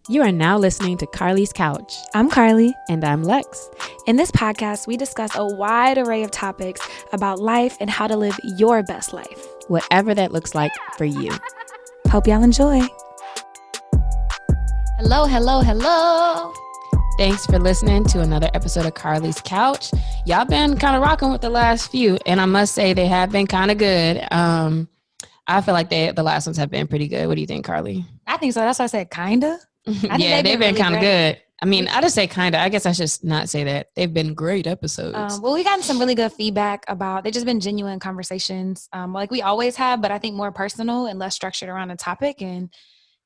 You are now listening to Carly's Couch. I'm Carly. And I'm Lex. In this podcast, we discuss a wide array of topics about life and how to live your best life, whatever that looks like for you. Hope y'all enjoy. Hello. Thanks for listening to another episode of Carly's Couch. Y'all been kind of rocking with the last few, and I must say they have been kind of good. I feel like the last ones have been pretty good. What do you think, Carly? I think so. That's why I said kinda. Yeah, they've been really kind of good. I mean, I just say kind of. I guess I should not say that. They've been great episodes. Well, we gotten some really good feedback about, they've just been genuine conversations, like we always have, but I think more personal and less structured around the topic. And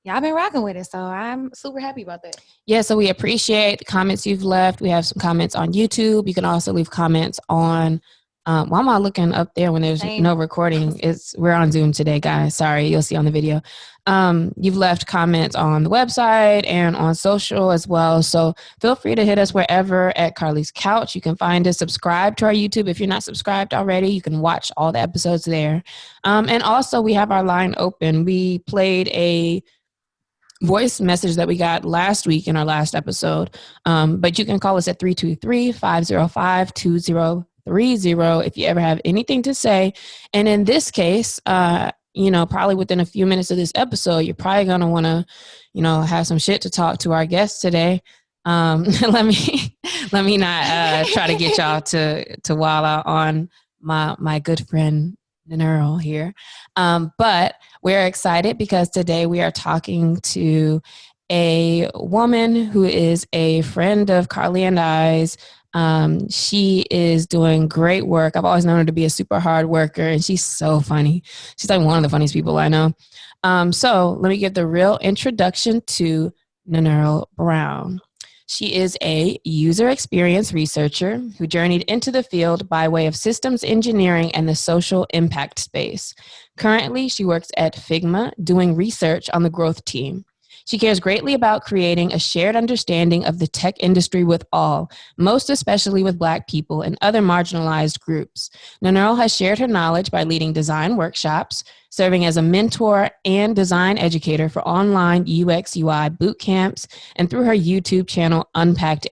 yeah, I've been rocking with it. So I'm super happy about that. Yeah, so we appreciate the comments you've left. We have some comments on YouTube. You can also leave comments on, why am I looking up there when there's no recording? We're on Zoom today, guys. Sorry, you'll see on the video. You've left comments on the website and on social as well. So feel free to hit us wherever at Carly's Couch. You can find us, subscribe to our YouTube. If you're not subscribed already, you can watch all the episodes there. And also we have our line open. We played a voice message that we got last week in our last episode. But you can call us at 323-505-2030 if you ever have anything to say. And in this case, probably within a few minutes of this episode, you're probably going to want to, have some shit to talk to our guests today. Let me not try to get y'all to wild out on my good friend Nannearl here. But we're excited because today we are talking to a woman who is a friend of Carly and I's. She is doing great work. I've always known her to be a super hard worker, and she's so funny. She's like one of the funniest people I know. So let me give the real introduction to Nannearl Brown. She is a user experience researcher who journeyed into the field by way of systems engineering and the social impact space. Currently, she works at Figma doing research on the growth team. She cares greatly about creating a shared understanding of the tech industry with all, most especially with Black people and other marginalized groups. Nannearl has shared her knowledge by leading design workshops, serving as a mentor and design educator for online UX UI boot camps, and through her YouTube channel, Unpacked,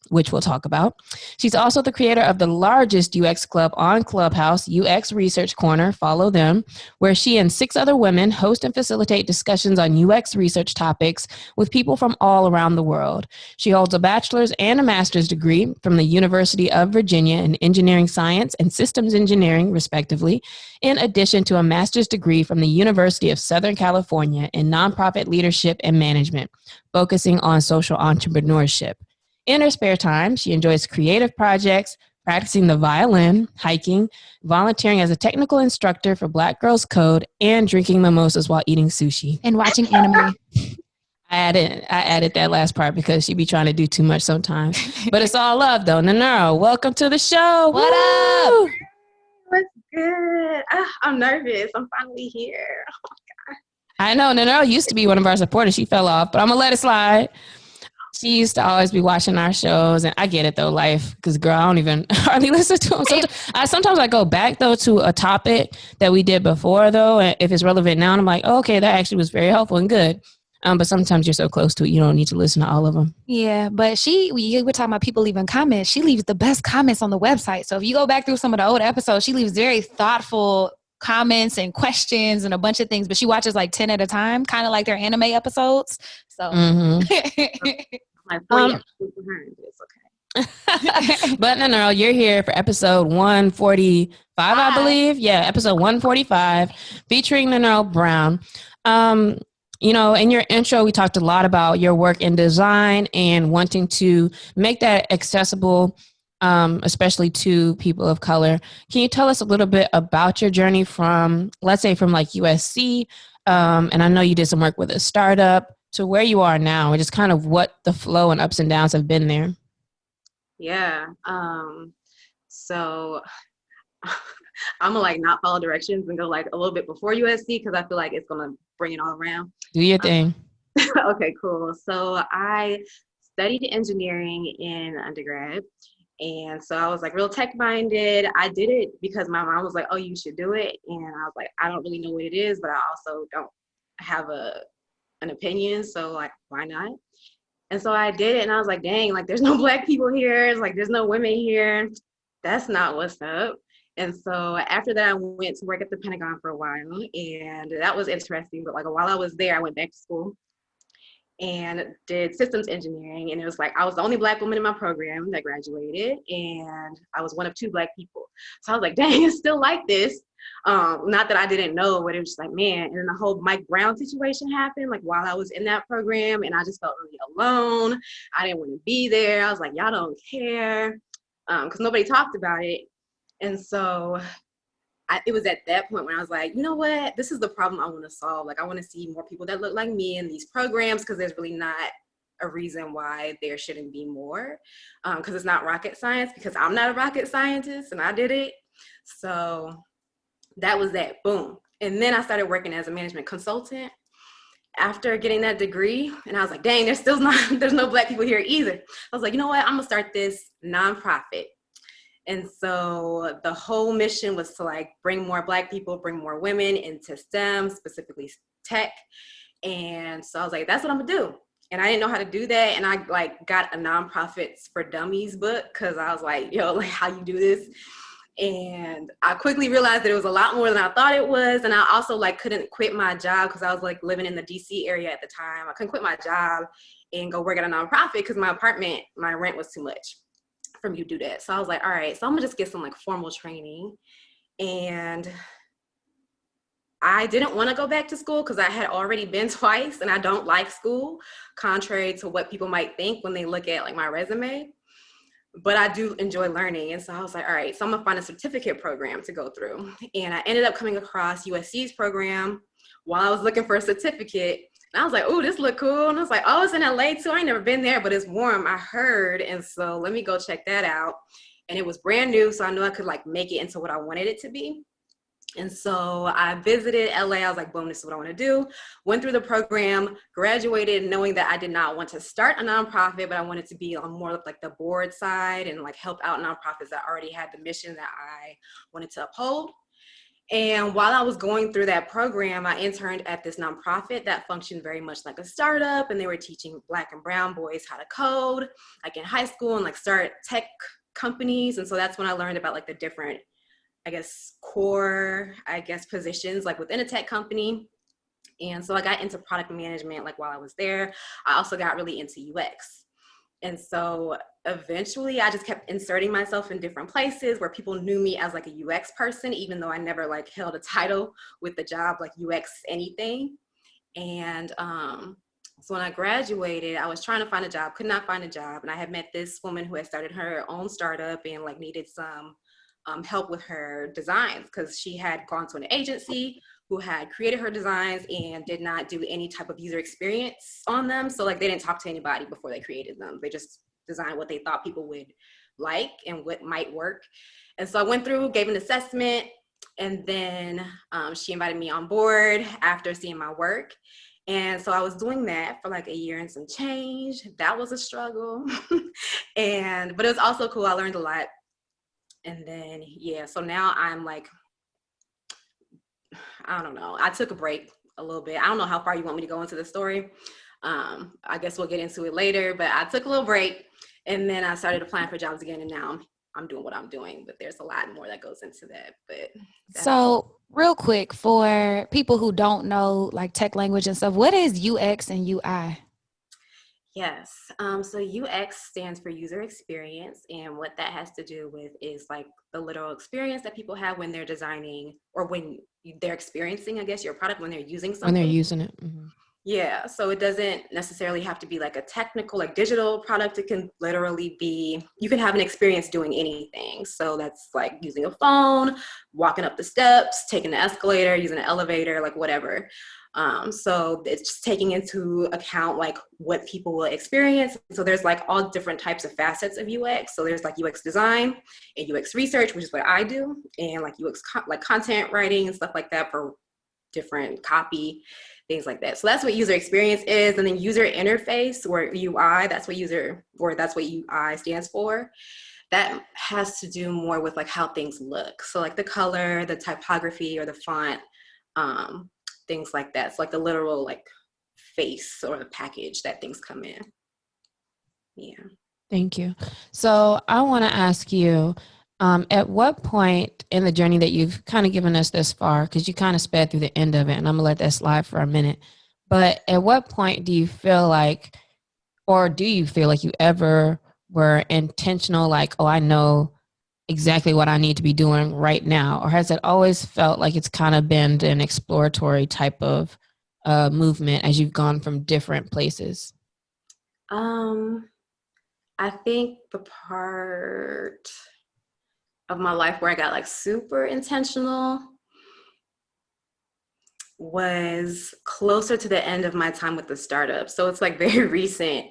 which we'll talk about. She's also the creator of the largest UX club on Clubhouse, UX Research Corner, follow them, where she and 6 other women host and facilitate discussions on UX research topics with people from all around the world. She holds a bachelor's and a master's degree from the University of Virginia in engineering science and systems engineering, respectively, in addition to a master's degree from the University of Southern California in nonprofit leadership and management, focusing on social entrepreneurship. In her spare time, she enjoys creative projects, practicing the violin, hiking, volunteering as a technical instructor for Black Girls Code, and drinking mimosas while eating sushi. And watching anime. I added that last part because she be trying to do too much sometimes. But it's all love, though. Nannearl, welcome to the show. What up? What's good? I'm nervous. I'm finally here. Oh my God. I know. Nannearl used to be one of our supporters. She fell off, but I'm going to let it slide. She used to always be watching our shows, and I get it, though, life, because, girl, I don't even hardly listen to them. Sometimes I go back, though, to a topic that we did before, though, and if it's relevant now, and I'm like, oh, okay, that actually was very helpful and good. But sometimes you're so close to it, you don't need to listen to all of them. Yeah, but we're talking about people leaving comments. She leaves the best comments on the website. So if you go back through some of the old episodes, she leaves very thoughtful comments and questions and a bunch of things. But she watches like 10 at a time, kind of like their anime episodes. So, like 40 episodes behind. It's okay. But Nannearl, you're here for episode 145, I believe. Yeah, episode 145, featuring Nannearl Brown. In your intro, we talked a lot about your work in design and wanting to make that accessible, especially to people of color. Can you tell us a little bit about your journey from, let's say, from like USC, and I know you did some work with a startup, to where you are now, and just kind of what the flow and ups and downs have been there? Yeah. So I'm gonna not follow directions and go a little bit before USC because I feel like it's gonna bring it all around. Do your thing. Okay, cool. So I studied engineering in undergrad, and so I was real tech minded. I did it because my mom was like, "Oh, you should do it," and I was like, "I don't really know what it is, but I also don't have a an opinion. So like, why not? And so I did it, and I was like, dang, like there's no Black people here. It's like there's no women here. That's not what's up. And so after that, I went to work at the Pentagon for a while, and that was interesting. But like while I was there, I went back to school and did systems engineering. And it was like I was the only Black woman in my program that graduated, and I was one of 2 Black people. So I was like, dang, it's still like this. Not that I didn't know, but it was just like, man. And then the whole Mike Brown situation happened, like while I was in that program, and I just felt really alone. I didn't want to be there. I was like, y'all don't care, because nobody talked about it. And so it was at that point when I was like, you know what, this is the problem I want to solve. Like, I want to see more people that look like me in these programs, because there's really not a reason why there shouldn't be more, because it's not rocket science, because I'm not a rocket scientist and I did it. So that was that, boom. And then I started working as a management consultant after getting that degree. And I was like, dang, there's no Black people here either. I was like, you know what, I'm gonna start this nonprofit. And so the whole mission was to like bring more Black people, bring more women into STEM, specifically tech. And so I was like, that's what I'm gonna do. And I didn't know how to do that. And I like got a Nonprofits for Dummies book, because I was like, yo, like how you do this. And I quickly realized that it was a lot more than I thought it was. And I also like couldn't quit my job, because I was like living in the DC area at the time. I couldn't quit my job and go work at a nonprofit, because my apartment, my rent was too much for me to do that. So I was like, all right, so I'm gonna just get some like formal training. And I didn't want to go back to school, because I had already been twice, and I don't like school, contrary to what people might think when they look at like my resume. But I do enjoy learning. And so I was like, all right, so I'm gonna find a certificate program to go through. And I ended up coming across USC's program while I was looking for a certificate. And I was like, oh, this look cool. And I was like, oh, it's in LA too. I ain't never been there, but it's warm, I heard. And so let me go check that out. And it was brand new, so I knew I could like make it into what I wanted it to be. And so I visited LA. I was like, boom, this is what I want to do. Went through the program, graduated knowing that I did not want to start a nonprofit, but I wanted to be on more of like the board side and like help out nonprofits that already had the mission that I wanted to uphold. And while I was going through that program, I interned at this nonprofit that functioned very much like a startup. And they were teaching Black and brown boys how to code, like in high school, and like start tech companies. And so that's when I learned about like the different, I guess, core, positions like within a tech company. And so I got into product management like while I was there. I also got really into UX. And so eventually I just kept inserting myself in different places where people knew me as like a UX person, even though I never like held a title with the job like UX anything. And so when I graduated, I was trying to find a job, could not find a job. And I had met this woman who had started her own startup and like needed some help with her designs, because she had gone to an agency who had created her designs and did not do any type of user experience on them. So like they didn't talk to anybody before they created them. They just designed what they thought people would like and what might work. And so I went through, gave an assessment, and then she invited me on board after seeing my work. And so I was doing that for like a year and some change. That was a struggle. But it was also cool. I learned a lot. And then, yeah, so now I'm like, I don't know. I took a break a little bit. I don't know how far you want me to go into the story. I guess we'll get into it later, but I took a little break, and then I started applying for jobs again, and now I'm doing what I'm doing, but there's a lot more that goes into that. But so real quick, for people who don't know like tech language and stuff, what is UX and UI? Yes. So UX stands for user experience. And what that has to do with is like the literal experience that people have when they're designing, or when they're experiencing, I guess, your product, when they're using something. When they're using it. Mm-hmm. Yeah. So it doesn't necessarily have to be like a technical, like digital product. It can literally be, you can have an experience doing anything. So that's like using a phone, walking up the steps, taking the escalator, using an elevator, like whatever. So it's just taking into account like what people will experience. So there's like all different types of facets of UX. So there's like UX design and UX research, which is what I do, and like UX like content writing and stuff like that for different copy, things like that. So that's what user experience is. And then user interface, or UI, that's what UI stands for. That has to do more with like how things look. So like the color, the typography, or the font, things like that. So like the literal like face or the package that things come in. Yeah. Thank you. So I want to ask you, at what point in the journey that you've kind of given us this far, because you kind of sped through the end of it, and I'm gonna let that slide for a minute, but at what point do you feel like, or do you feel like you ever were intentional, like, oh, I know exactly what I need to be doing right now? Or has it always felt like it's kind of been an exploratory type of movement as you've gone from different places? I think the part of my life where I got like super intentional was closer to the end of my time with the startup. So it's like very recent.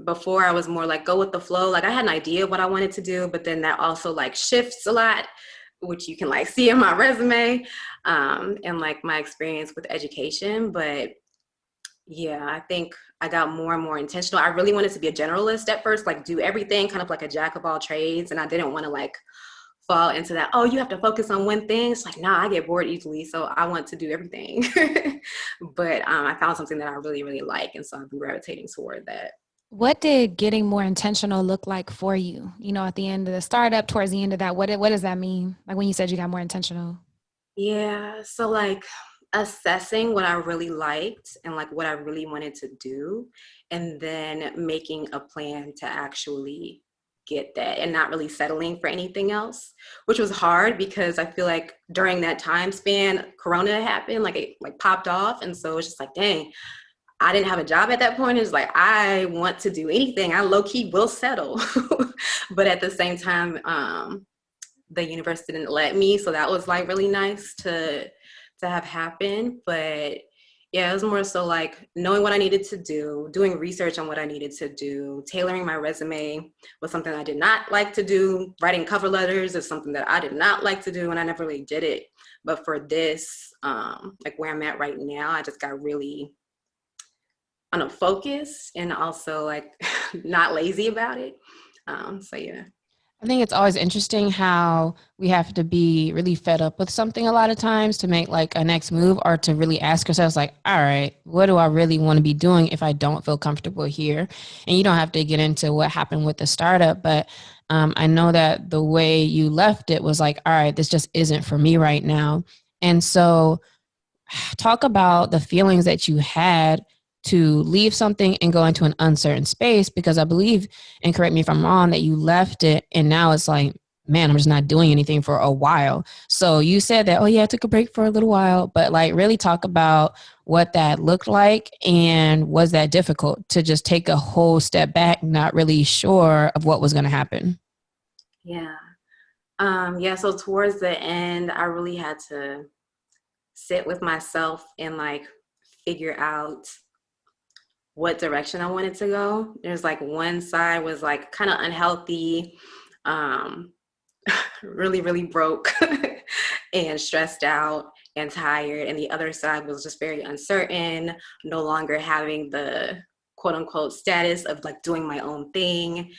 Before I was more like go with the flow. Like I had an idea of what I wanted to do, but then that also like shifts a lot, which you can like see in my resume, and like my experience with education. But yeah, I think I got more and more intentional. I really wanted to be a generalist at first, like do everything, kind of like a jack of all trades. And I didn't want to like fall into that, oh, you have to focus on one thing. It's like, nah, I get bored easily. So I want to do everything. But I found something that I really, really like. And so I've been gravitating toward that. What did getting more intentional look like for you? You know, at the end of the startup, towards the end of that, what does that mean? Like when you said you got more intentional? Yeah. So like assessing what I really liked and like what I really wanted to do, and then making a plan to actually get that and not really settling for anything else, which was hard because I feel like during that time span, Corona happened, like it like popped off. And so it's just like, dang, I didn't have a job at that point. It's like, I want to do anything. I low key will settle. But at the same time, the universe didn't let me. So that was like really nice to have happen. But yeah, it was more so like knowing what I needed to do, doing research on what I needed to do, tailoring my resume was something I did not like to do. Writing cover letters is something that I did not like to do, and I never really did it. But for this, like where I'm at right now, I just got really on a focus and also like not lazy about it. So yeah. I think it's always interesting how we have to be really fed up with something a lot of times to make like a next move, or to really ask ourselves like, all right, what do I really want to be doing if I don't feel comfortable here? And you don't have to get into what happened with the startup, but I know that the way you left it was like, all right, this just isn't for me right now. And so talk about the feelings that you had to leave something and go into an uncertain space, because I believe, and correct me if I'm wrong, that you left it and now it's like, man, I'm just not doing anything for a while. So you said that, oh yeah, I took a break for a little while, but like really talk about what that looked like, and was that difficult to just take a whole step back, not really sure of what was going to happen? Yeah. Yeah, so towards the end, I really had to sit with myself and like figure out what direction I wanted to go. There's like one side was like kind of unhealthy, um, really, really broke and stressed out and tired. And the other side was just very uncertain, no longer having the quote unquote status of like doing my own thing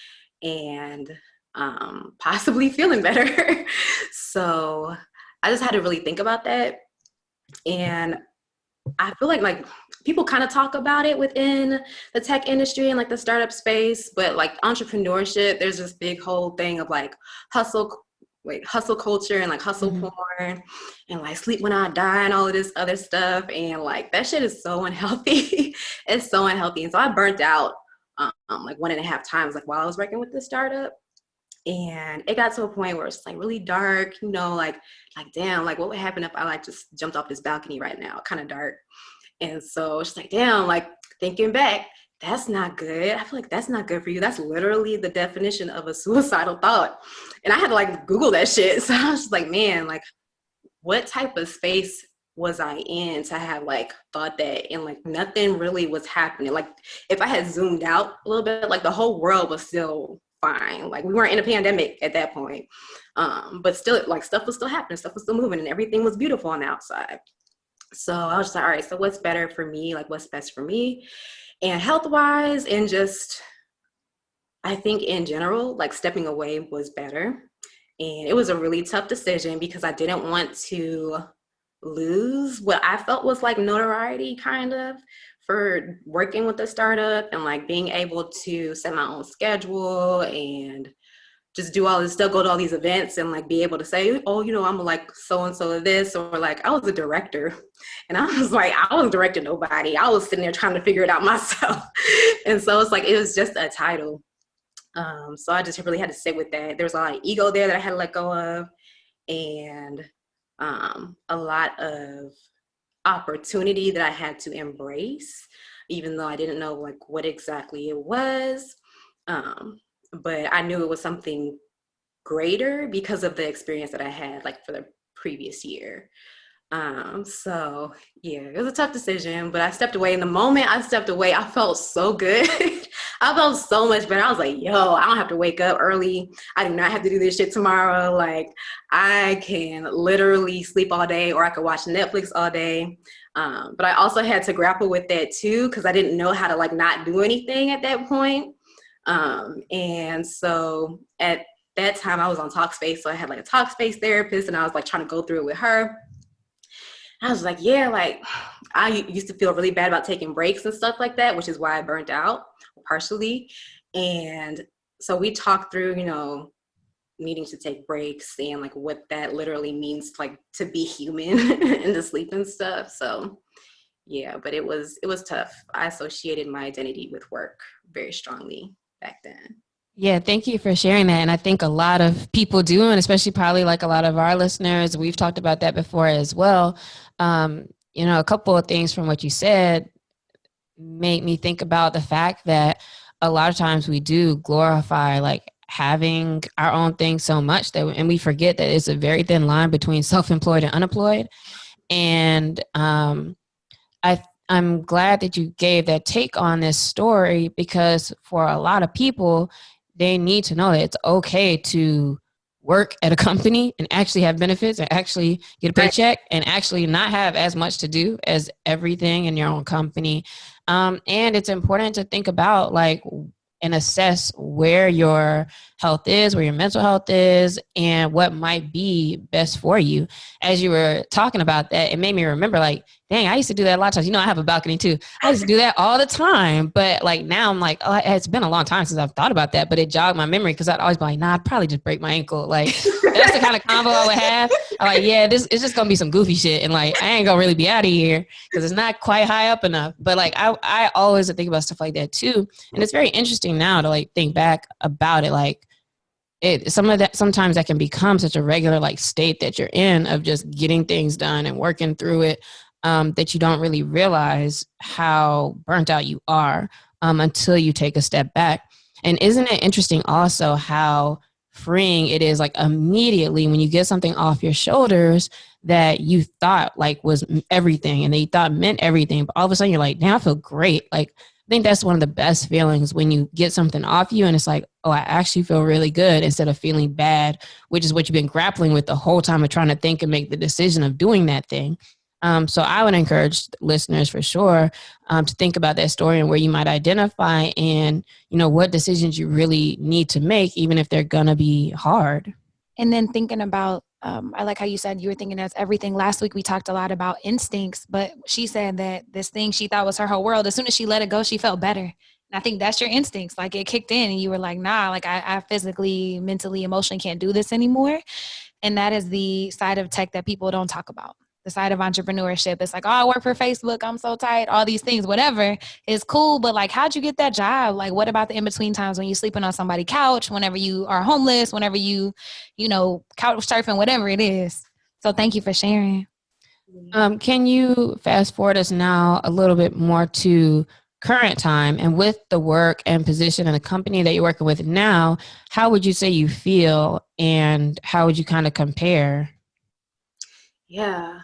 and possibly feeling better. So I just had to really think about that. And I feel like people kind of talk about it within the tech industry and like the startup space, but like entrepreneurship, there's this big whole thing of like hustle culture and like hustle porn and like sleep when I die and all of this other stuff. And like that shit is so unhealthy. It's so unhealthy. And so I burnt out like 1.5 times like while I was working with the startup. And it got to a point where it's like really dark, you know, like damn, like what would happen if I like just jumped off this balcony right now? Kind of dark. And so it's like, damn, like thinking back, that's not good. I feel like that's not good for you. That's literally the definition of a suicidal thought. And I had to like Google that shit. So I was just like, man, like what type of space was I in to have like thought that, and like nothing really was happening. Like if I had zoomed out a little bit, like the whole world was still fine. Like we weren't in a pandemic at that point. But still like stuff was still happening, stuff was still moving, and everything was beautiful on the outside. So I was just like, all right, so what's better for me? Like what's best for me? And health-wise, and just, I think in general, like stepping away was better. And it was a really tough decision because I didn't want to lose what I felt was like notoriety kind of for working with a startup and like being able to set my own schedule and just do all this stuff, go to all these events and like be able to say, oh, I'm like so-and-so of this, or like I was a director. And I was like, I wasn't directing nobody. I was sitting there trying to figure it out myself. And so it's like, it was just a title. So I just really had to sit with that. There was a lot of ego there that I had to let go of, and a lot of opportunity that I had to embrace, even though I didn't know like what exactly it was. But I knew it was something greater because of the experience that I had like for the previous year. So yeah, it was a tough decision, but I stepped away. In the moment I stepped away, I felt so good. I felt so much better. I was like, yo, I don't have to wake up early. I do not have to do this shit tomorrow. Like, I can literally sleep all day, or I could watch Netflix all day. But I also had to grapple with that too, because I didn't know how to like not do anything at that point. And so at that time I was on Talkspace. So I had like a Talkspace therapist, and I was like trying to go through it with her. I was like, yeah, like I used to feel really bad about taking breaks and stuff like that, which is why I burnt out partially. And so we talked through, needing to take breaks and like what that literally means, like to be human and to sleep and stuff. So yeah, but it was tough. I associated my identity with work very strongly back then. Yeah, thank you for sharing that. And I think a lot of people do, and especially probably like a lot of our listeners, we've talked about that before as well. A couple of things from what you said made me think about the fact that a lot of times we do glorify like having our own thing so much and we forget that it's a very thin line between self-employed and unemployed. And I'm glad that you gave that take on this story, because for a lot of people, they need to know that it's okay to work at a company and actually have benefits and actually get a paycheck and actually not have as much to do as everything in your own company. And it's important to think about like and assess where your health is, where your mental health is, and what might be best for you. As you were talking about that, it made me remember like, dang, I used to do that a lot of times. I have a balcony too. I used to do that all the time. But like now I'm like, oh, it's been a long time since I've thought about that, but it jogged my memory, because I'd always be like, nah, I'd probably just break my ankle. Like that's the kind of combo I would have. I'm like, yeah, it's just gonna be some goofy shit. And like, I ain't gonna really be out of here because it's not quite high up enough. But like, I always think about stuff like that too. And it's very interesting now to like think back about it. Like, sometimes that can become such a regular like state that you're in, of just getting things done and working through it, that you don't really realize how burnt out you are until you take a step back. And isn't it interesting also how freeing it is, like immediately when you get something off your shoulders that you thought like was everything and that you thought meant everything, but all of a sudden you're like, damn, I feel great. Like, I think that's one of the best feelings, when you get something off you and it's like, oh, I actually feel really good, instead of feeling bad, which is what you've been grappling with the whole time of trying to think and make the decision of doing that thing. So I would encourage listeners for sure to think about that story and where you might identify, and, what decisions you really need to make, even if they're going to be hard. And then thinking about, I like how you said you were thinking that's everything. Last week we talked a lot about instincts, but she said that this thing she thought was her whole world, as soon as she let it go, she felt better. And I think that's your instincts. Like it kicked in and you were like, nah, like I physically, mentally, emotionally can't do this anymore. And that is the side of tech that people don't talk about. The side of entrepreneurship. It's like, oh, I work for Facebook, I'm so tight, all these things, whatever is cool. But like, how'd you get that job? Like, what about the in-between times when you're sleeping on somebody's couch, whenever you are homeless, whenever you couch surfing, whatever it is. So thank you for sharing. Can you fast forward us now a little bit more to current time, and with the work and position and the company that you're working with now, how would you say you feel and how would you kind of compare? Yeah.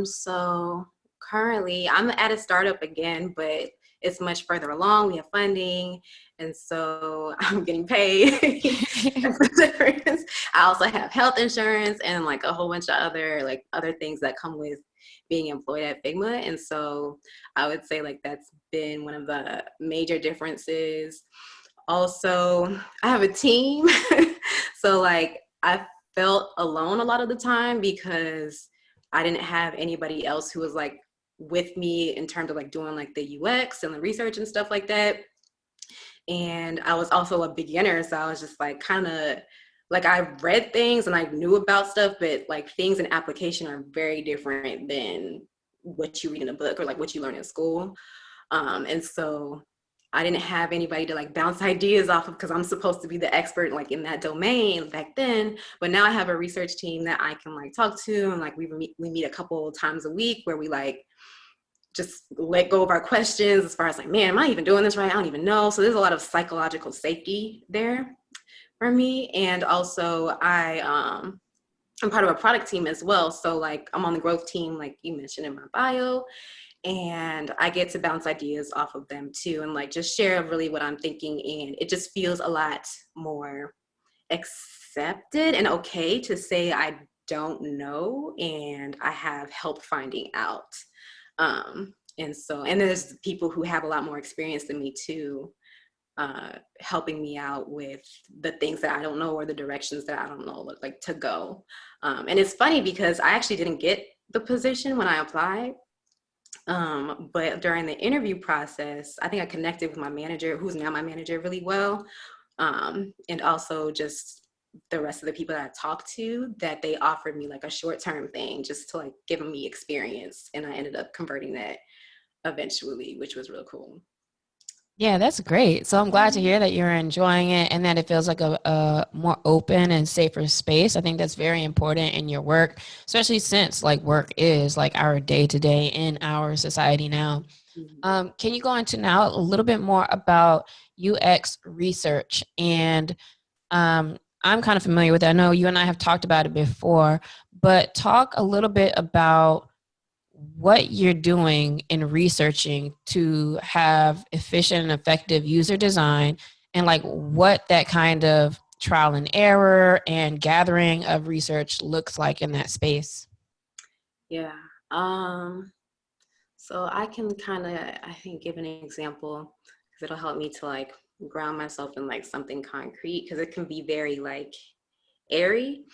So currently I'm at a startup again, but it's much further along. We have funding, and so I'm getting paid. That's the difference. I also have health insurance and like a whole bunch of other things that come with being employed at Figma. And so I would say like that's been one of the major differences. Also, I have a team. So like I felt alone a lot of the time because I didn't have anybody else who was like with me in terms of like doing like the UX and the research and stuff like that. And I was also a beginner, so I was just like kind of like, I read things and I knew about stuff, but like things in application are very different than what you read in a book or like what you learn in school. And so I didn't have anybody to like bounce ideas off of, because I'm supposed to be the expert like in that domain back then. But now I have a research team that I can like talk to, and like we meet a couple times a week where we like just let go of our questions as far as like, man, am I even doing this right? I don't even know. So there's a lot of psychological safety there for me. And also I'm part of a product team as well. So like I'm on the growth team, like you mentioned in my bio, and I get to bounce ideas off of them too, and like just share really what I'm thinking. And it just feels a lot more accepted and okay to say I don't know and I have help finding out. And so, and there's people who have a lot more experience than me too, helping me out with the things that I don't know or the directions that I don't know, like to go. And it's funny because I actually didn't get the position when I applied. But during the interview process, I think I connected with my manager, who's now my manager, really well. And also just the rest of the people that I talked to, that they offered me like a short-term thing just to like give me experience. And I ended up converting that eventually, which was real cool. Yeah, that's great. So I'm glad to hear that you're enjoying it and that it feels like a more open and safer space. I think that's very important in your work, especially since like work is like our day to day in our society now. Can you go into now a little bit more about UX research? And I'm kind of familiar with it. I know you and I have talked about it before, but talk a little bit about what you're doing in researching to have efficient and effective user design, and like what that kind of trial and error and gathering of research looks like in that space. Yeah. So I can kind of, I think, give an example because it'll help me to like ground myself in like something concrete, because it can be very like airy.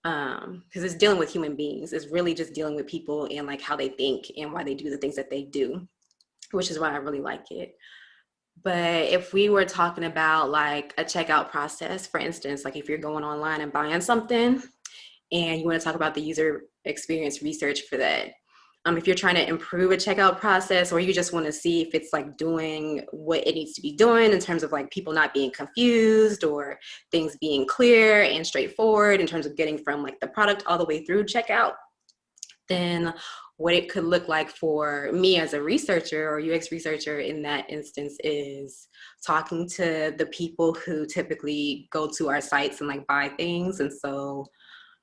Because it's dealing with human beings. It's really just dealing with people and like how they think and why they do the things that they do, which is why I really like it. But if we were talking about like a checkout process, for instance, like if you're going online and buying something and you want to talk about the user experience research for that. If you're trying to improve a checkout process, or you just want to see if it's like doing what it needs to be doing in terms of like people not being confused or things being clear and straightforward in terms of getting from like the product all the way through checkout, then what it could look like for me as a researcher or UX researcher in that instance is talking to the people who typically go to our sites and like buy things. And so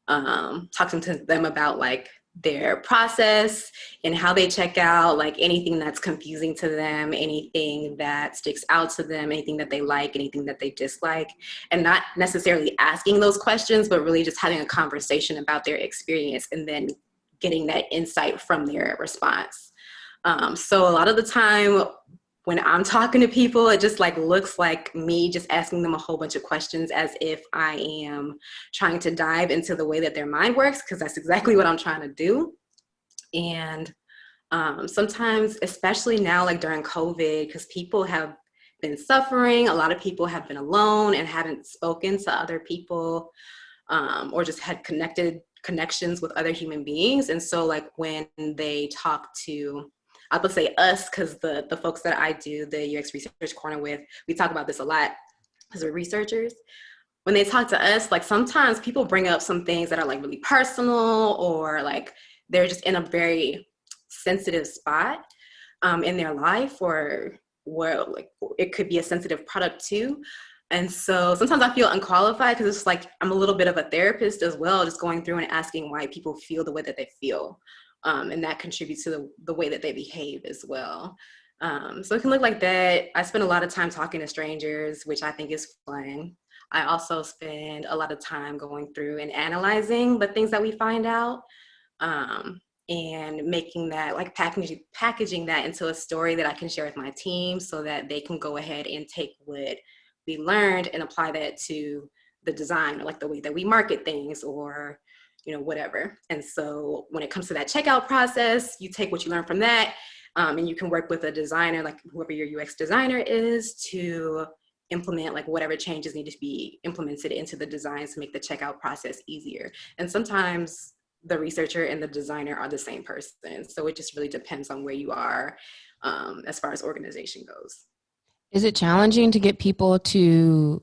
talking to them about like their process and how they check out, like anything that's confusing to them, anything that sticks out to them, anything that they like, anything that they dislike, and not necessarily asking those questions, but really just having a conversation about their experience and then getting that insight from their response. So a lot of the time when I'm talking to people, it just like looks like me just asking them a whole bunch of questions as if I am trying to dive into the way that their mind works, because that's exactly what I'm trying to do. And sometimes, especially now, like during COVID, because people have been suffering, a lot of people have been alone and haven't spoken to other people, or just had connections with other human beings. And so like when they talk to, I would say us, because the folks that I do the UX Research Corner with, we talk about this a lot because we're researchers. When they talk to us, like sometimes people bring up some things that are like really personal, or like they're just in a very sensitive spot in their life, or where like it could be a sensitive product too. And so sometimes I feel unqualified because it's like I'm a little bit of a therapist as well, just going through and asking why people feel the way that they feel. And that contributes to the way that they behave as well. So it can look like that. I spend a lot of time talking to strangers, which I think is fun. I also spend a lot of time going through and analyzing the things that we find out, and making that, like packaging that into a story that I can share with my team so that they can go ahead and take what we learned and apply that to the design, or like the way that we market things, or whatever. And so when it comes to that checkout process, you take what you learn from that, and you can work with a designer, like whoever your UX designer is, to implement like whatever changes need to be implemented into the designs to make the checkout process easier. And sometimes the researcher and the designer are the same person. So it just really depends on where you are as far as organization goes. Is it challenging to get people to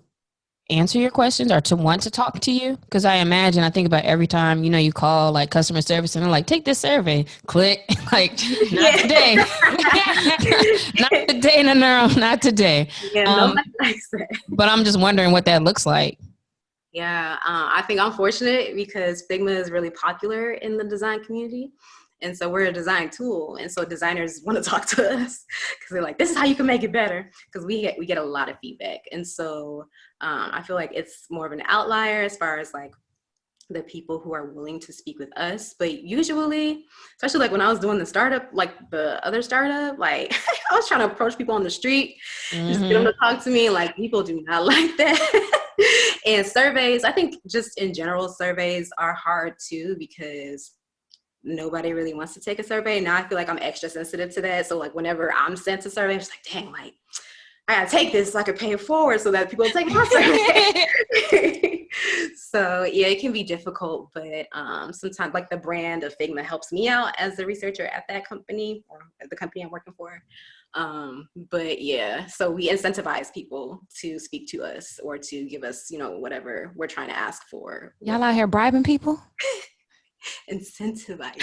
answer your questions or to want to talk to you? Because I think about every time, you call like customer service and they're like, take this survey, click, like, not today. Not today, Nannearl, not today. Yeah, nobody likes that. But I'm just wondering what that looks like. Yeah, I think I'm fortunate because Figma is really popular in the design community. And so we're a design tool. And so designers want to talk to us because they're like, this is how you can make it better. Because we get a lot of feedback. And so I feel like it's more of an outlier as far as like the people who are willing to speak with us. But usually, especially like when I was doing the startup, like the other startup, like I was trying to approach people on the street, just get them to talk to me. Like people do not like that. And surveys, I think just in general, surveys are hard too because nobody really wants to take a survey. Now I feel like I'm extra sensitive to that. So like whenever I'm sent a survey, I'm just like, dang, like I gotta take this so I can pay it forward so that people take my survey. So yeah, it can be difficult, but sometimes like the brand of Figma helps me out as a researcher at that company or at the company I'm working for. But yeah, so we incentivize people to speak to us or to give us, whatever we're trying to ask for. Y'all out here bribing people? Incentivize.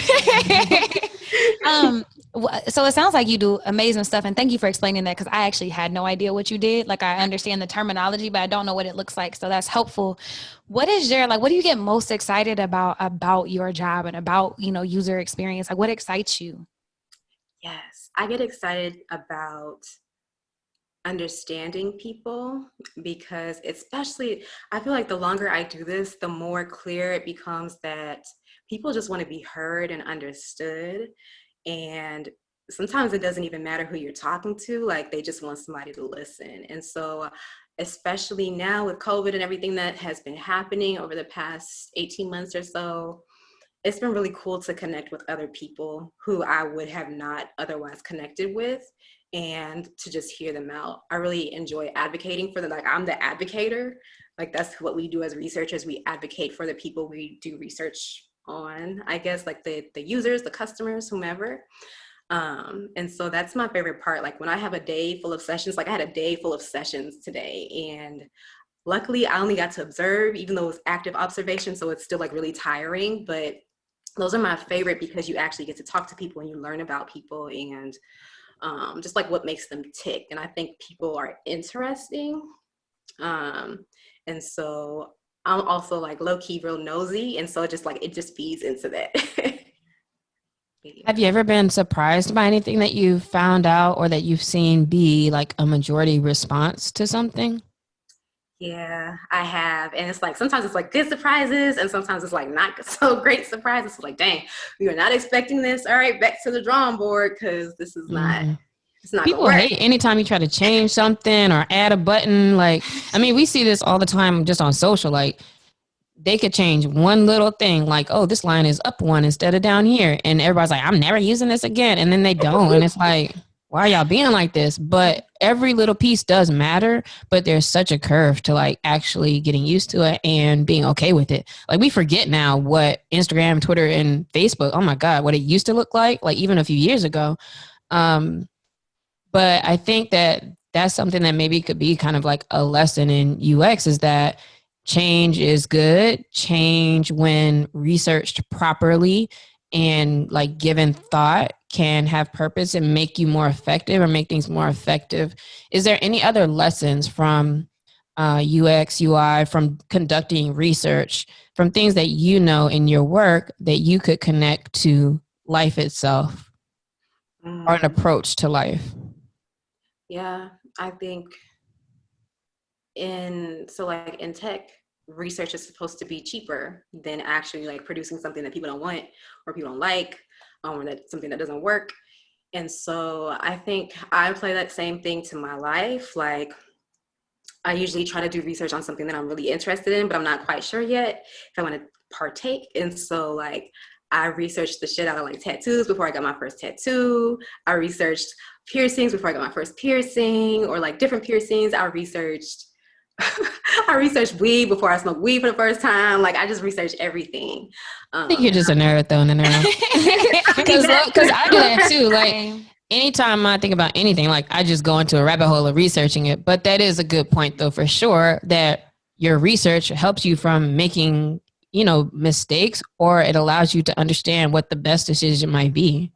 So it sounds like you do amazing stuff, and thank you for explaining that because I actually had no idea what you did. Like I understand the terminology, but I don't know what it looks like. So that's helpful. What do you get most excited about your job and about, user experience? Like what excites you? Yes, I get excited about understanding people because especially I feel like the longer I do this, the more clear it becomes that people just want to be heard and understood. And sometimes it doesn't even matter who you're talking to, like they just want somebody to listen. And so especially now with COVID and everything that has been happening over the past 18 months or so, it's been really cool to connect with other people who I would have not otherwise connected with and to just hear them out. I really enjoy advocating for them. Like I'm the advocator. Like that's what we do as researchers. We advocate for the people we do research on, I guess, like the users, the customers, whomever. And so that's my favorite part. Like when I have a day full of sessions, like I had a day full of sessions today, and luckily I only got to observe, even though it was active observation. So it's still like really tiring, but those are my favorite because you actually get to talk to people and you learn about people and just like what makes them tick. And I think people are interesting. And so I'm also like low-key real nosy. And so it just feeds into that. Yeah. Have you ever been surprised by anything that you found out or that you've seen be like a majority response to something? Yeah, I have. And it's like, sometimes it's like good surprises and sometimes it's like not so great surprises. It's like, dang, we were not expecting this. All right, back to the drawing board because this is not, it's not People hate anytime you try to change something or add a button. Like, I mean, we see this all the time just on social. Like, they could change one little thing, like, oh, this line is up one instead of down here. And everybody's like, I'm never using this again. And then they don't. And it's like, why are y'all being like this? But every little piece does matter, but there's such a curve to like actually getting used to it and being okay with it. Like we forget now what Instagram, Twitter, and Facebook, oh my God, what it used to look like even a few years ago. But I think that that's something that maybe could be kind of like a lesson in UX is that change is good. Change when researched properly and like given thought can have purpose and make you more effective or make things more effective. Is there any other lessons from UX, UI, from conducting research, from things that you know in your work that you could connect to life itself or an approach to life? Yeah, I think in tech, research is supposed to be cheaper than actually like producing something that people don't want or people don't like, or that something that doesn't work. And so I think I apply that same thing to my life. Like I usually try to do research on something that I'm really interested in, but I'm not quite sure yet if I want to partake. And so like I researched the shit out of like tattoos before I got my first tattoo. I researched piercings before I got my first piercing, or like different piercings. I researched weed before I smoked weed for the first time. Like I just researched everything. I think you're just a nerd though, Nannearl. Because I do that too. Like anytime I think about anything, like I just go into a rabbit hole of researching it. But that is a good point though, for sure, that your research helps you from making, mistakes, or it allows you to understand what the best decision might be.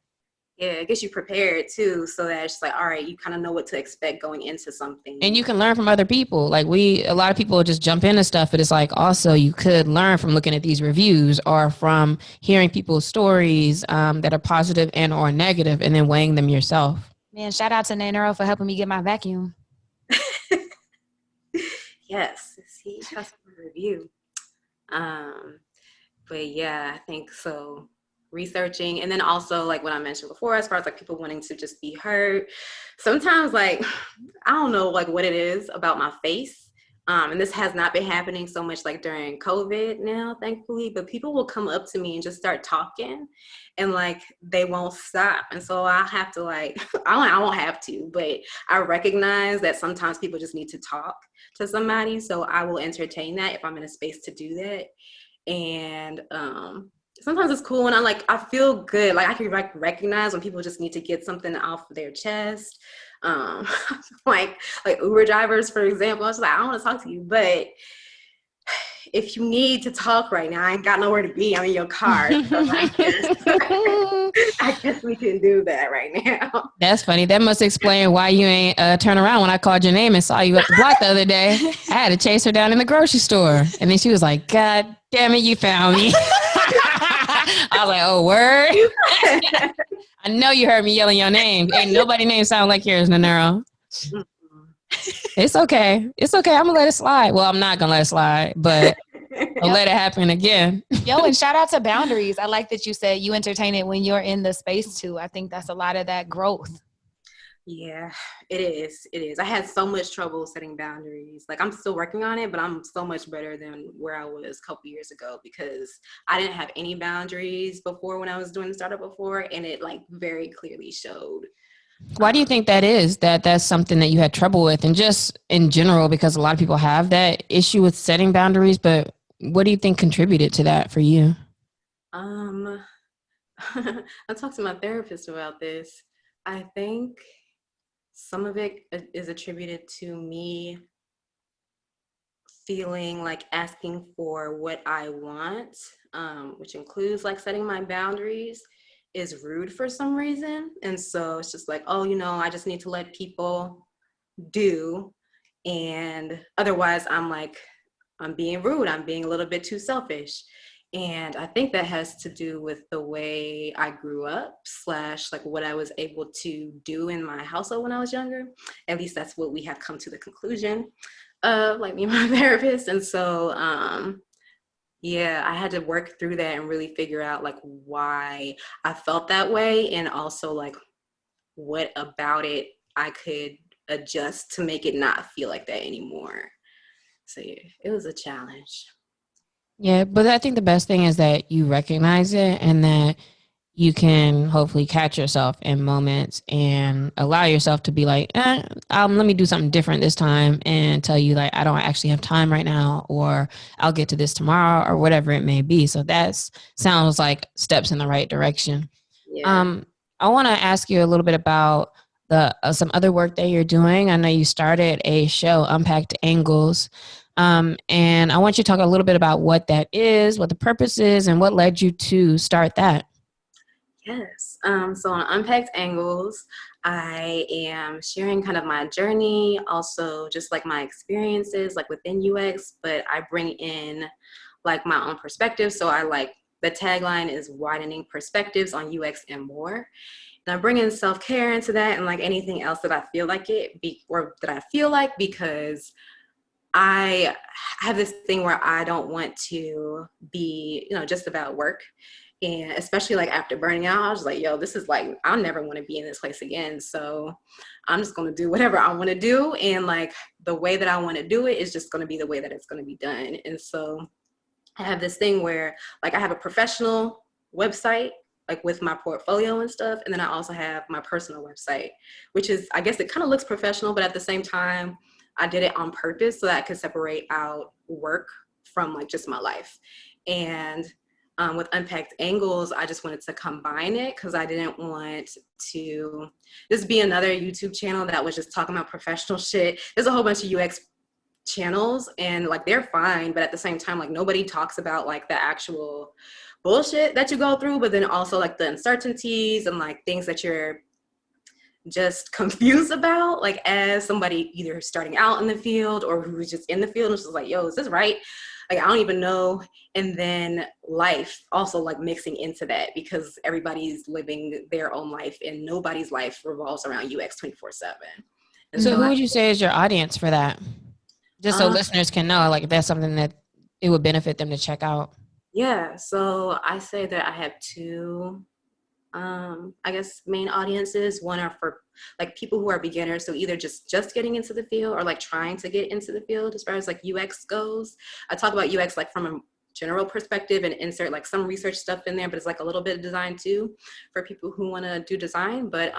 Yeah, it gets you prepared too, so that it's like, all right, you kind of know what to expect going into something. And you can learn from other people. Like a lot of people just jump into stuff, but it's like also you could learn from looking at these reviews or from hearing people's stories that are positive and or negative, and then weighing them yourself. Man, shout out to Nannearl for helping me get my vacuum. Yes, he has a review. But yeah, I think so. Researching, and then also like what I mentioned before, as far as like people wanting to just be heard. Sometimes like I don't know like what it is about my face. And this has not been happening so much like during COVID now, thankfully, but people will come up to me and just start talking and like they won't stop. And so I have to like, I won't have to, but I recognize that sometimes people just need to talk to somebody. So I will entertain that if I'm in a space to do that. And sometimes it's cool when I feel good. Like I can recognize when people just need to get something off their chest. Like Uber drivers, for example. I was like, I don't want to talk to you, but if you need to talk right now, I ain't got nowhere to be. I'm in your car. So I guess we can do that right now. That's funny. That must explain why you ain't turn around when I called your name and saw you at the block the other day. I had to chase her down in the grocery store. And then she was like, God damn it, you found me. I was like, oh, word? I know you heard me yelling your name. Ain't nobody name sound like yours, Nannearl. It's okay. It's okay. I'm going to let it slide. Well, I'm not going to let it slide, but I'll let it happen again. Yo, and shout out to boundaries. I like that you said you entertain it when you're in the space too. I think that's a lot of that growth. Yeah, it is. It is. I had so much trouble setting boundaries. Like I'm still working on it, but I'm so much better than where I was a couple years ago because I didn't have any boundaries before when I was doing the startup before, and it like very clearly showed. Why do you think that is? That's something that you had trouble with, and just in general, because a lot of people have that issue with setting boundaries, but what do you think contributed to that for you? I talked to my therapist about this. I think some of it is attributed to me feeling like asking for what I want, which includes like setting my boundaries, is rude for some reason. And so it's just like, oh, I just need to let people do. And otherwise I'm being rude. I'm being a little bit too selfish. And I think that has to do with the way I grew up / like what I was able to do in my household when I was younger. At least that's what we have come to the conclusion of, like me and my therapist. And so, yeah, I had to work through that and really figure out like why I felt that way, and also like what about it I could adjust to make it not feel like that anymore. So yeah, it was a challenge. Yeah, but I think the best thing is that you recognize it and that you can hopefully catch yourself in moments and allow yourself to be like, let me do something different this time, and tell you like, I don't actually have time right now, or I'll get to this tomorrow, or whatever it may be. So that sounds like steps in the right direction. Yeah. I want to ask you a little bit about some other work that you're doing. I know you started a show, Unpacked Angles. And I want you to talk a little bit about what that is, what the purpose is, and what led you to start that. Yes. So on Unpacked Angles, I am sharing kind of my journey, also just like my experiences like within UX, but I bring in like my own perspective. So the tagline is widening perspectives on UX and more. And I bring in self-care into that, and like anything else that I feel like because I have this thing where I don't want to be, just about work. And especially like after burning out, I was like, yo, this is like, I'll never want to be in this place again. So I'm just going to do whatever I want to do. And like the way that I want to do it is just going to be the way that it's going to be done. And so I have this thing where like I have a professional website, like with my portfolio and stuff. And then I also have my personal website, which is, I guess it kind of looks professional, but at the same time, I did it on purpose so that I could separate out work from like just my life. And with Unpacked Angles, I just wanted to combine it because I didn't want to just be another YouTube channel that was just talking about professional shit. There's a whole bunch of UX channels and like they're fine, but at the same time, like nobody talks about like the actual bullshit that you go through, but then also like the uncertainties and like things that you're just confused about, like as somebody either starting out in the field or who's just in the field and just like, yo, is this right? Like I don't even know. And then life also like mixing into that because everybody's living their own life and nobody's life revolves around UX 24/7. And So who would you say is your audience for that? Just so listeners can know, like, if that's something that it would benefit them to check out. Yeah, so I say that I have two, I guess, main audiences. One are for like people who are beginners, so either just getting into the field or like trying to get into the field as far as like UX goes. I talk about UX like from a general perspective and insert like some research stuff in there, but it's like a little bit of design too for people who want to do design. But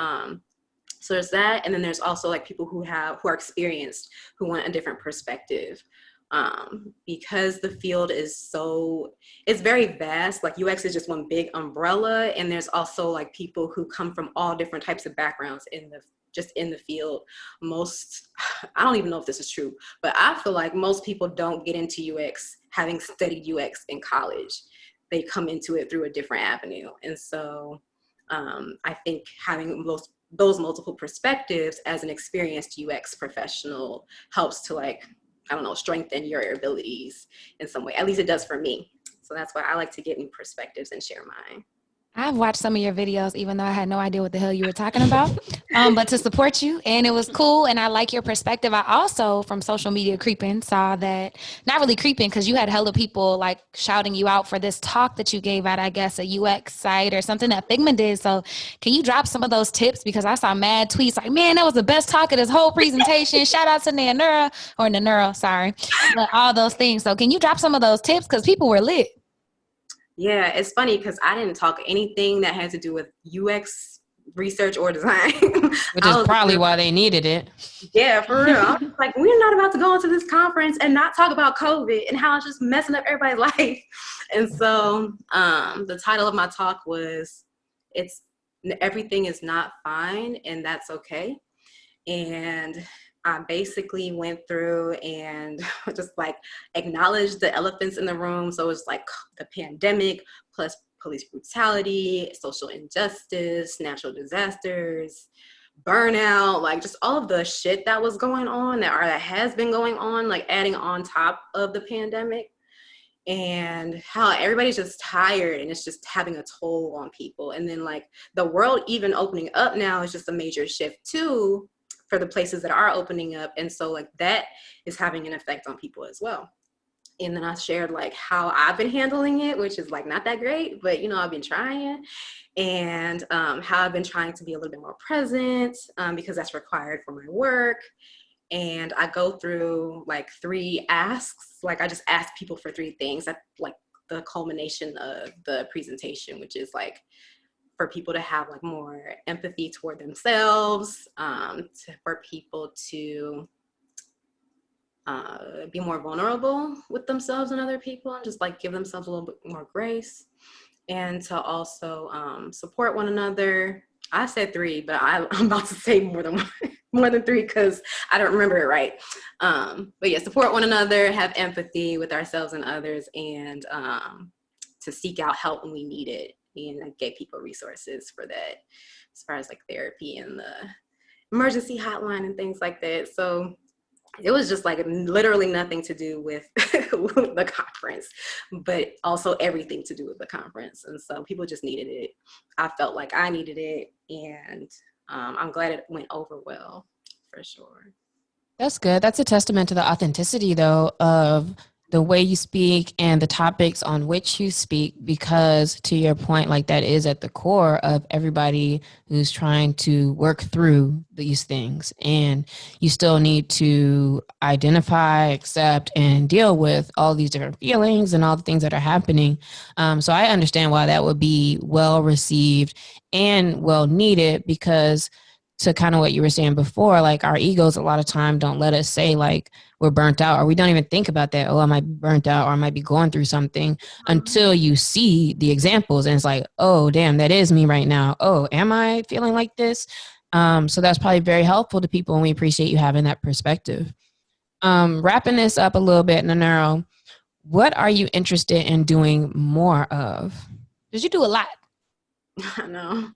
so there's that, and then there's also like people who are experienced who want a different perspective. Because the field is it's very vast. Like UX is just one big umbrella, and there's also like people who come from all different types of backgrounds in the field. I don't even know if this is true, but I feel like most people don't get into UX having studied UX in college. They come into it through a different avenue, and so I think having those multiple perspectives as an experienced UX professional helps to like, I don't know, strengthen your abilities in some way. At least it does for me. So that's why I like to get new perspectives and share mine. I've watched some of your videos, even though I had no idea what the hell you were talking about, but to support you, and it was cool. And I like your perspective. I also, from social media creeping, saw that, not really creeping, because you had hella people like shouting you out for this talk that you gave at, I guess, a UX site or something that Figma did. So can you drop some of those tips? Because I saw mad tweets like, man, that was the best talk of this whole presentation. Shout out to Nannearl, sorry, but all those things. So can you drop some of those tips? Because people were lit. Yeah, it's funny because I didn't talk anything that had to do with UX research or design. Which is probably why they needed it. Yeah, for real. I was like, we're not about to go into this conference and not talk about COVID and how it's just messing up everybody's life. And so the title of my talk was, everything is not fine and that's okay. And I basically went through and just like acknowledged the elephants in the room. So it's like the pandemic plus police brutality, social injustice, natural disasters, burnout, like just all of the shit that was going on that has been going on, like adding on top of the pandemic, and how everybody's just tired and it's just having a toll on people. And then like the world even opening up now is just a major shift too, for the places that are opening up. And so like that is having an effect on people as well. And then I shared like how I've been handling it, which is like not that great, but you know, I've been trying, and how I've been trying to be a little bit more present because that's required for my work. And I go through like 3 asks. Like I just ask people for 3 things. That's like the culmination of the presentation, which is like for people to have like more empathy toward themselves, for people to be more vulnerable with themselves and other people, and just like give themselves a little bit more grace, and to also support one another. I said 3, but I'm about to say more than 3 because I don't remember it right. But yeah, support one another, have empathy with ourselves and others, and to seek out help when we need it. And I gave people resources for that, as far as like therapy and the emergency hotline and things like that. So it was just like literally nothing to do with the conference, but also everything to do with the conference. And so people just needed it. I felt like I needed it, and I'm glad it went over well, for sure. That's good. That's a testament to the authenticity, though, of the way you speak and the topics on which you speak, because to your point, like that is at the core of everybody who's trying to work through these things. And you still need to identify, accept, and deal with all these different feelings and all the things that are happening. So I understand why that would be well received and well needed, because to kind of what you were saying before, like our egos a lot of time don't let us say like we're burnt out, or we don't even think about that. Oh, I might be burnt out, or I might be going through something, until you see the examples and it's like, oh, damn, that is me right now. Oh, am I feeling like this? So that's probably very helpful to people, and we appreciate you having that perspective. Wrapping this up a little bit, Nannearl, what are you interested in doing more of? Because you do a lot. I know.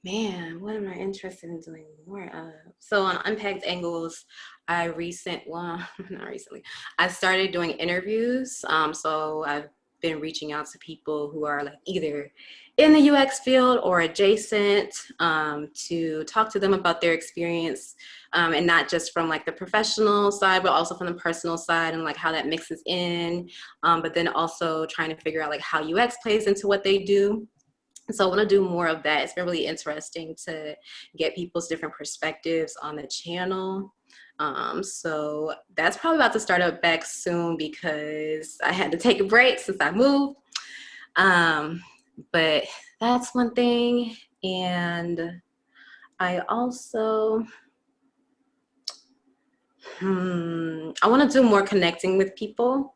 Man, what am I interested in doing more of? So on Unpacked Angles, not recently, I started doing interviews. So I've been reaching out to people who are like either in the UX field or adjacent, to talk to them about their experience, and not just from like the professional side, but also from the personal side and like how that mixes in. But then also trying to figure out like how UX plays into what they do. So I want to do more of that. It's been really interesting to get people's different perspectives on the channel. So that's probably about to start up back soon because I had to take a break since I moved. But that's one thing. And I also, I want to do more connecting with people.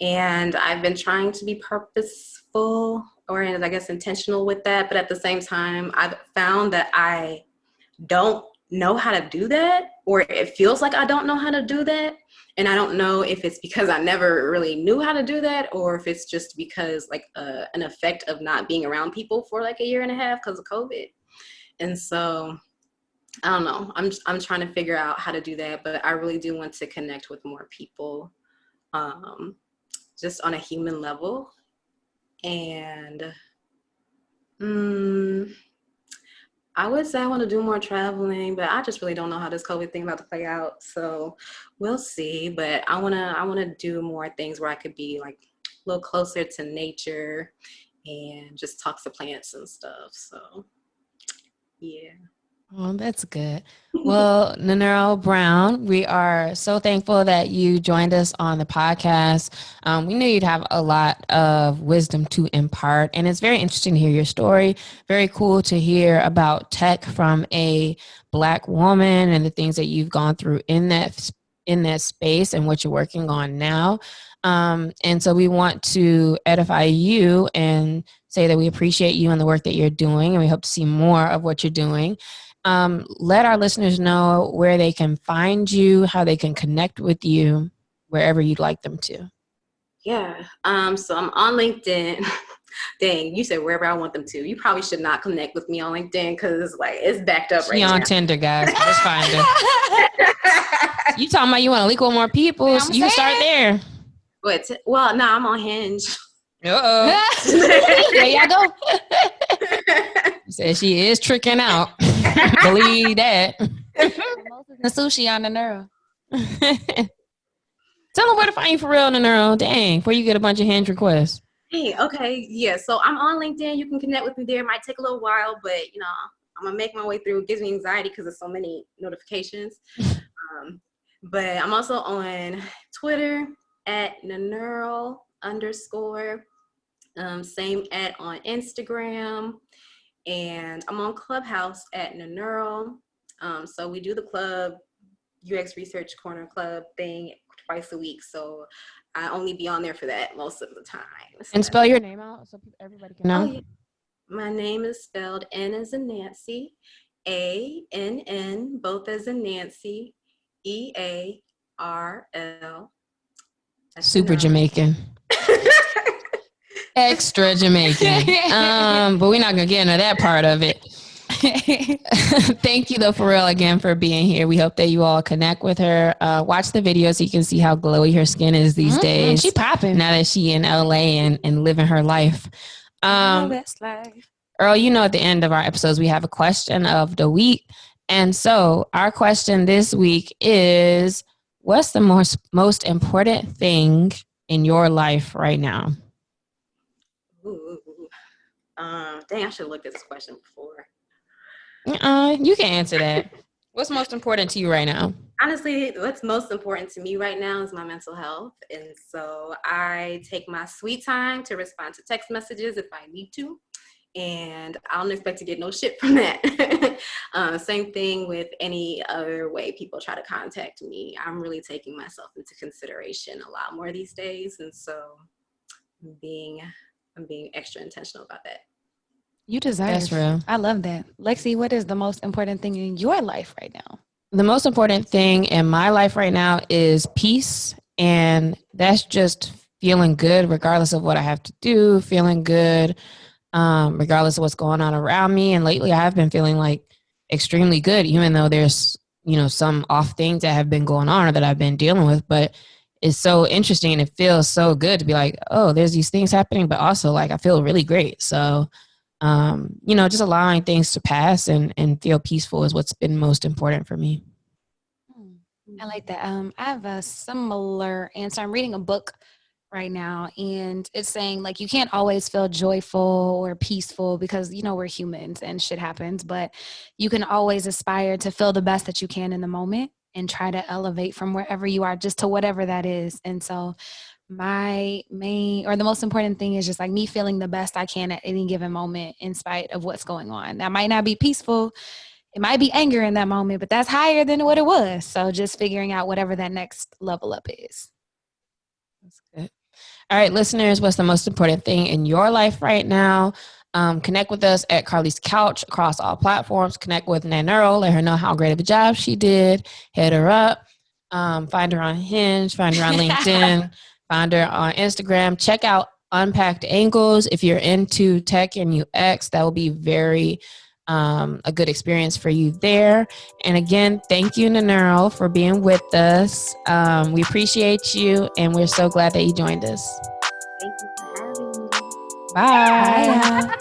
And I've been trying to be purposeful, or I guess intentional with that. But at the same time, I've found that I don't know how to do that, or it feels like I don't know how to do that. And I don't know if it's because I never really knew how to do that, or if it's just because like an effect of not being around people for like a year and a half because of COVID. And so I don't know. I'm trying to figure out how to do that, but I really do want to connect with more people, just on a human level. And I would say I want to do more traveling, but I just really don't know how this COVID thing about to play out. So we'll see. But I wanna do more things where I could be like a little closer to nature and just talk to plants and stuff. So yeah. Oh, that's good. Well, Nannearl Brown, we are so thankful that you joined us on the podcast. We knew you'd have a lot of wisdom to impart, and it's very interesting to hear your story. Very cool to hear about tech from a Black woman and the things that you've gone through in that space and what you're working on now. And so we want to edify you and say that we appreciate you and the work that you're doing, and we hope to see more of what you're doing. Let our listeners know where they can find you, how they can connect with you, wherever you'd like them to. Yeah. So I'm on LinkedIn. Dang, you said wherever I want them to. You probably should not connect with me on LinkedIn because like it's backed up right now. She on Tinder, guys. Just find her. You talking about you want to link with more people? You can start there. But I'm on Hinge. Uh-oh. There y'all go. Says she is tricking out. Believe that. The sushi on the Nannearl. Tell them where to find you for real, Nannearl. Dang, before you get a bunch of Hinge requests. Hey, okay, yeah. So I'm on LinkedIn. You can connect with me there. It might take a little while, but I'm gonna make my way through. It gives me anxiety because there's so many notifications. But I'm also on Twitter at Nannearl _. Same on Instagram. And I'm on Clubhouse at Nannearl. So we do the club, UX Research Corner Club thing twice a week. So I only be on there for that most of the time. So and spell your name out so everybody can know. Oh, yeah. My name is spelled N as in Nancy, ANN, both as in Nancy, EARL. Super Jamaican. Extra Jamaican. But we're not gonna get into that part of it. Thank you though, for real, again, for being here. We hope that you all connect with her. Watch the video so you can see how glowy her skin is these days. She popping now that she in LA and living her life. Best life. Earl, at the end of our episodes we have a question of the week, and so our question this week is: what's the most important thing in your life right now? Ooh. Dang, I should have looked at this question before. You can answer that. What's most important to you right now? Honestly, what's most important to me right now is my mental health. And so I take my sweet time to respond to text messages if I need to. And I don't expect to get no shit from that. Same thing with any other way people try to contact me. I'm really taking myself into consideration a lot more these days. And so I'm being extra intentional about that. You deserve. That's real. I love that. Lexi, what is the most important thing in your life right now? The most important thing in my life right now is peace. And that's just feeling good regardless of what I have to do, feeling good regardless of what's going on around me. And lately I have been feeling like extremely good, even though there's, some off things that have been going on or that I've been dealing with. But it's so interesting and it feels so good to be like, oh, there's these things happening, but also like I feel really great. So just allowing things to pass and feel peaceful is what's been most important for me. I like that. I have a similar answer. I'm reading a book right now, and it's saying like you can't always feel joyful or peaceful because we're humans and shit happens, but you can always aspire to feel the best that you can in the moment and try to elevate from wherever you are just to whatever that is. And so my main or the most important thing is just like me feeling the best I can at any given moment in spite of what's going on. That might not be peaceful. It might be anger in that moment, but that's higher than what it was. So just figuring out whatever that next level up is. That's good. All right, listeners, what's the most important thing in your life right now? Connect with us at Carly's Couch across all platforms. Connect with Nannearl. Let her know how great of a job she did. Hit her up. Find her on Hinge. Find her on LinkedIn. Find her on Instagram. Check out Unpacked Angles. If you're into tech and UX, that will be very a good experience for you there. And again, thank you, Nannearl, for being with us. We appreciate you, and we're so glad that you joined us. Thank you for having me. Bye. Bye.